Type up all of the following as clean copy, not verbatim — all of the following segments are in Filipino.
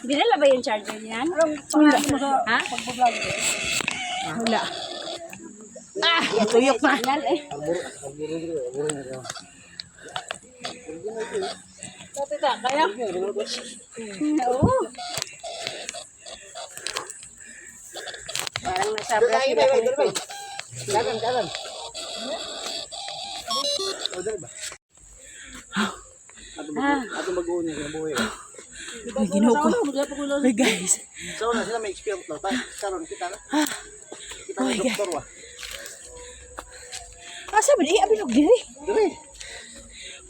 Dinala ba yung charger niyan? Wala. Ha? Wala. Ah, tuyok na. Signal eh. Tita, kaya? Oo. Parang nasabla sila. Kanan. Ato mag-uuni sa buhay. Ay, ginoo ko. Ay, guys. So na sila may experience na ta. Karon kita na. Kita Oh na my doktor wa. Asa ba di abilog diri? Dili.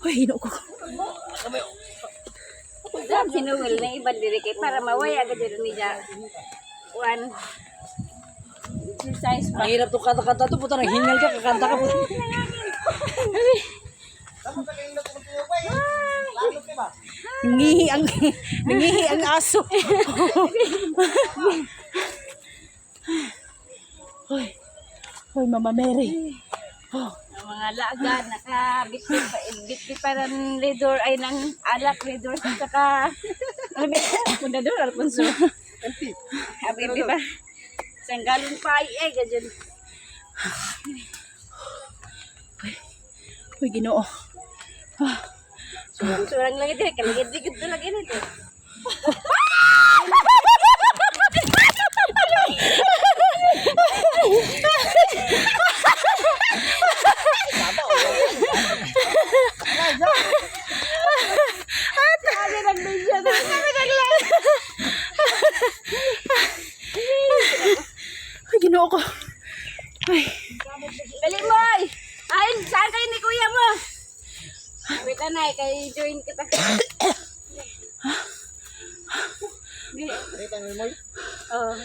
Ay, ginoo ko. Dam sinuwil na iban diri kay para mawaya agad diri niya. One exercise pa. Ang hirap to kata-kata to. Puta, nanghingal ka. Kakanta ka. Puta. Nangihi ang aso. Hoy. Hoy, Mama Mary. Oh. Ang mga laga nakabitbit pa ng redor ay ng alak redor at saka ano ba pundador Alfonso. Habibi pa. Isang galon pa ay ganyan. Hoy, ginoo. Ah. Surang lagi diri kaligid-ligid to lagi nito. Ay, ginoo ko. Ay. Dali mo ay. Ay, saan kayo ni kuya mo? Wait na kay join kita. Oh,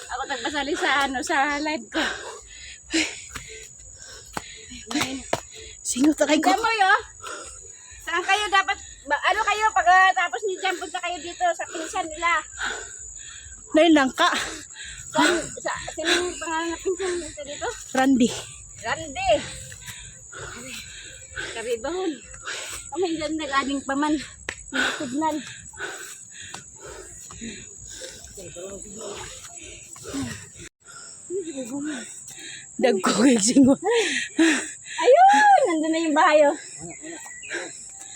ako tagbasali sa sa live ko. Singot na kayo ko. Diyan mo yo. Saan kayo dapat ano kayo pag tapos ni Jam punta kayo dito sa pinsan nila. Nailang ka. Sinong pangalan ng pinsan nila dito? Randy. Randy. Karibahon. Kamay dyan nag-aning paman. Signal. Dagko kayo singot. Ayun! Nandun na yung bahayo.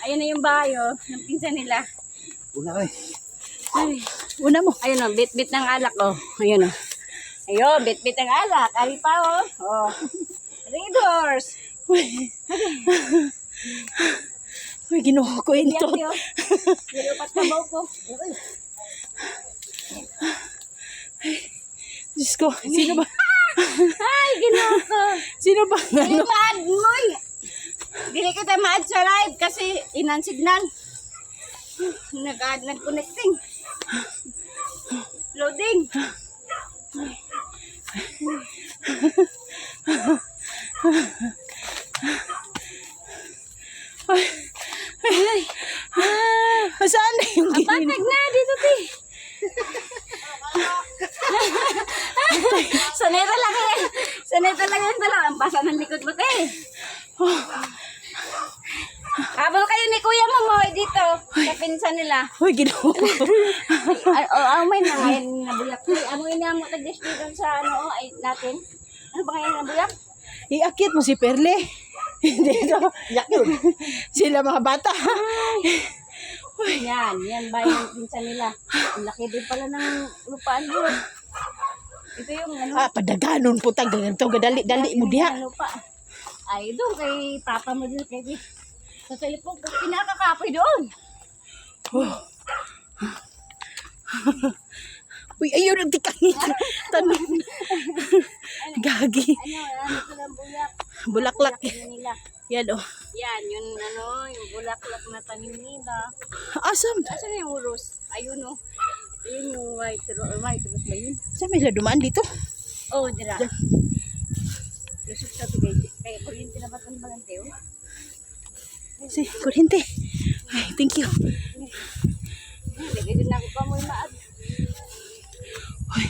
Ayun na yung bahayo ng pinsan nila. Una kay. Ay. Una mo. Ayun o, bit-bit ng alak o. Ayun o. Ayun, bit-bit ng alak. Ari pa o. O. Readers. Uy, ginoo ko ito. Nilupat na ba ko? Diyos ko, sino ba? Ay, ginawa ko. Sino ba? Dili Ano? maad mo. Dili kita maad sa live kasi inan signal. Nag-connecting. Loading. Ay, saan na yung Patag na dito, ti. Saneta lang eh. Saneta lang yan dala. Ang basa ng likod mo, te. Habol kayo ni kuya mo mo dito. Sa pinsan nila. Uy, ginoo ko. May na ngayon nabulak. Amoy na mo tag-dish dito sa ano ay natin. Ano ba ngayon nabulak? Iakit mo si Perle. Dito. Yak yun. Sila mga bata. Yan ba yung pinsan nila? Ang laki din pala ng lupaan doon. Ito yung ano. Padaganon po tag ganito. Dali mo diha. Lupa. Ay, doon kay papa mo din kay sa telepon. Pinakakapoy doon. Uy, ayun ang tikangin. Tanong. Gagi. Ano ito lang bulak. Bulaklak. Tanim nila. Yan oh. Yan, yung yung bulaklak na tanim nila. Asam. Asan na yung rose? Ayun o. Ayun yung white rose ba yun? Saan may dumaan dito? Oh, dira. Lusok sa tugay. Kaya kuryente na ba itong bagante o? Si kuryente. Ay, thank you. Lagay din ako pa mo yung maad. Ay,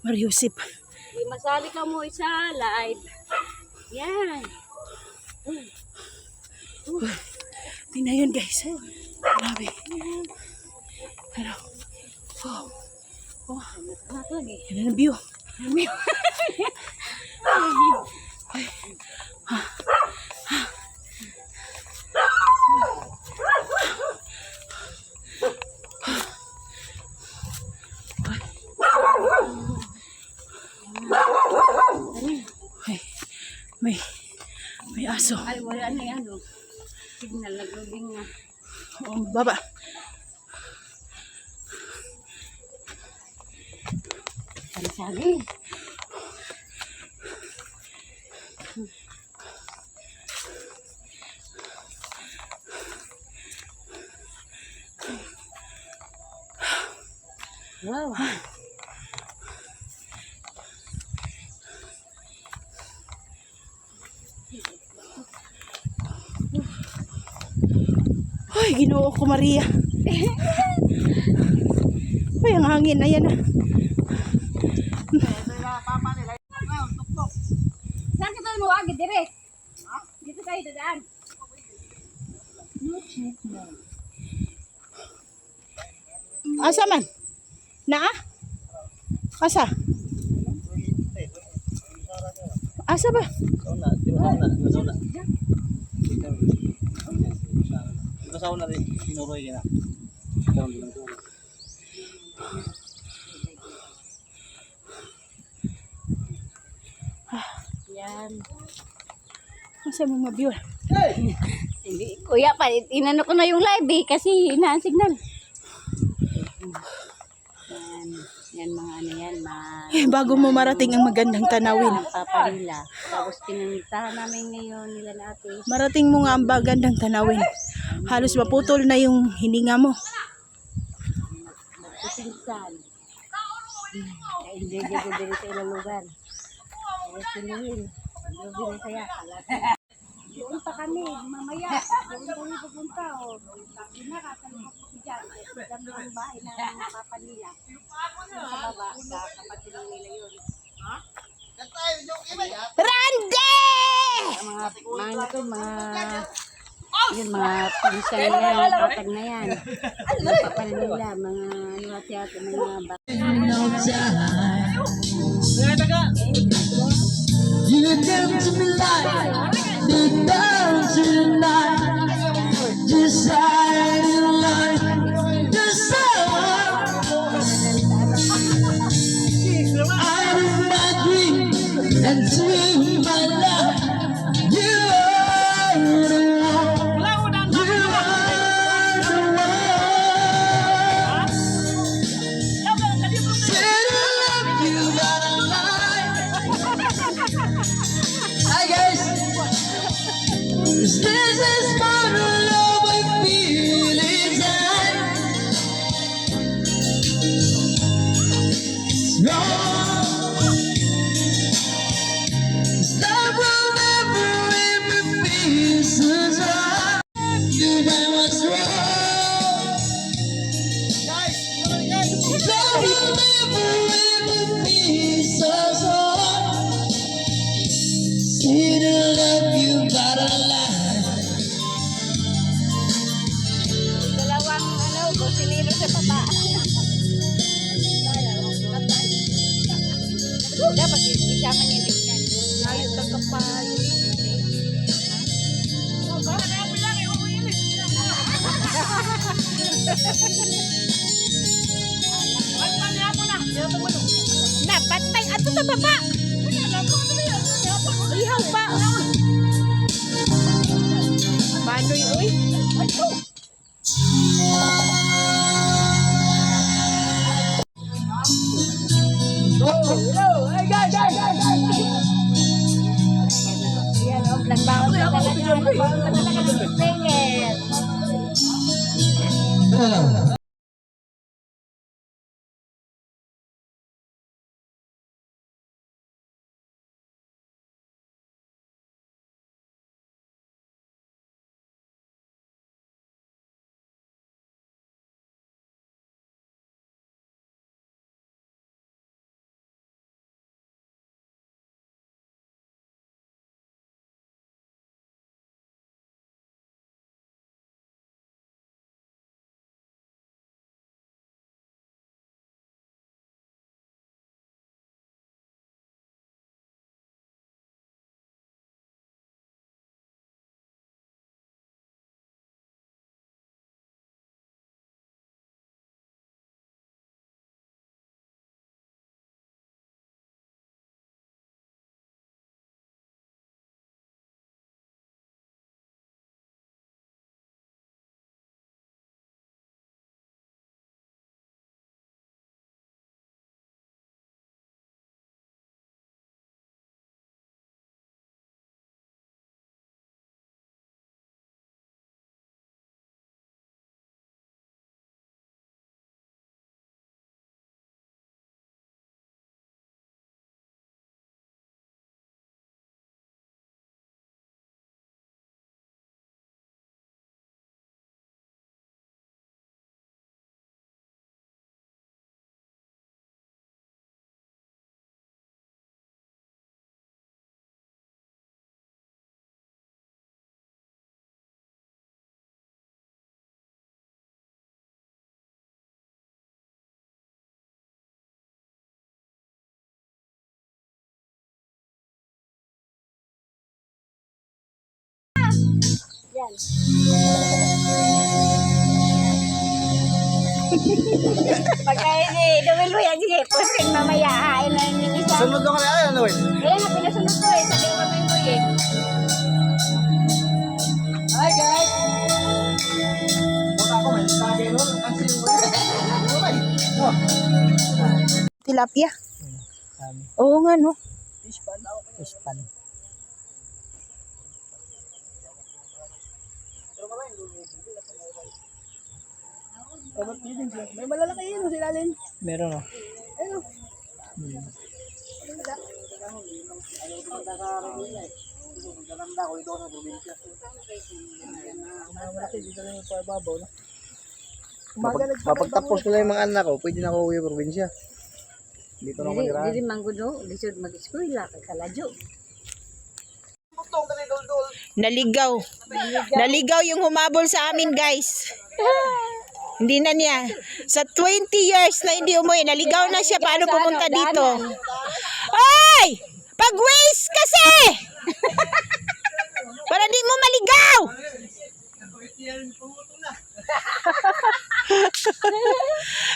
Mariusip. Di masali ka mo sa live. Yan. Tingnan yun guys. Grabe. Pero, lagi. Yan ang view. Ay, may aso. Ay, wala na yan. Oh. Signal, nag-loading na. Oh, baba. Sabi. Wow. Ay, Ginoo ko Maria. Ay, ang hangin na yan ah. Saan kita mo agad dire? Dito tayo dadaan. Asa man? Naa? Asa? Asa ba? Sauna, di ba sauna? Di ba sauna? Di ba sauna rin? Sinuroy ka na. Karoon din ang sauna. Yan. Asa mo mabiyo? Hindi. Kuya pa, inano ko na yung live eh, kasi na-signal. Yan. Yan mga ano yan, Bago mo marating ang magandang tanawin. paparila. Tapos pinuntahan namin ngayon nila na ate. Marating mo nga ang magandang tanawin. Halos maputol na yung hininga mo. Magpipinsan. Enjoy ko din sa ilang lugar. Kaya sinuhin. Enjoy na saya. Doon pa kami, mamaya. Doon kami pupunta. Pinakasan ko dyan. Dyan yung bahay ng papa nila. Sa baba, sa kapatid nila yun. Randy! Mga pinsan na yan, kapag na yan. Yung papa nila, mga ano at yata, mga bata. You give to me life, the down tonight, deciding life, out of my dream and to my life. You are the one, you are the one. Said I love you, but I lied. Hi guys, this is for the love I feel inside. It's wrong. This love will never ever be so wrong. You know what's wrong. Love will never ever be so wrong. Say to love you, but I lie. Dalawang bosinero sa baba. Dapat isama niya din yan. Ayun, kakapal. Napatay ato sa baba. Ihaw pa. Banoy, uy. Yan, nagbaon na talaga. Nagbaon na talaga ng speaker. Yan. Pagka hindi, dumilo yan, sige, posting mamaya, hain na yung isa. Sunod na kami, ano eh? Kaya nga, pinasunod ko eh, sabi ko mamilo eh. Hi guys! Buta ako, may sabi nun. Kasi oh. Tilapia. Oo nga, no? Fish pan. May malalaki yun, silalin. Meron oh. Mapagtapos ko lang yung mga anak ko, pwede na ako uwi probinsya. Dito na ako Dili, matirahan. dili manggudo, lisod mag-eskwela, kakaladyo. Naligaw. Naligaw yung humabol sa amin, guys. Hindi na niya. Sa 20 years na hindi umuwi, naligaw na siya. Paano pumunta dito? Ay! Pag-waste kasi! Para di mo maligaw!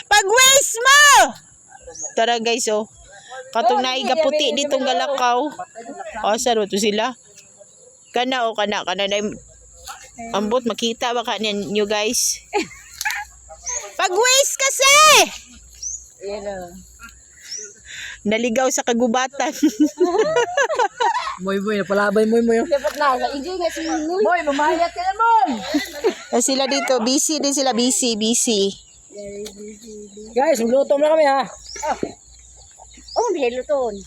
Pag-waste mo! Tara guys, oh. Katong naiga puti ditong galakaw. O, saro to sila. Kana o kana na ambot makita ba nyo guys? Pag-waste kasi! Naligaw sa kagubatan. Moy, napalabay moy. Dapat na, enjoy nga si Munoy. Moy, mamayat ka naman! Sila dito, busy din sila, busy. Guys, magluto na kami ha. Oh, may luton.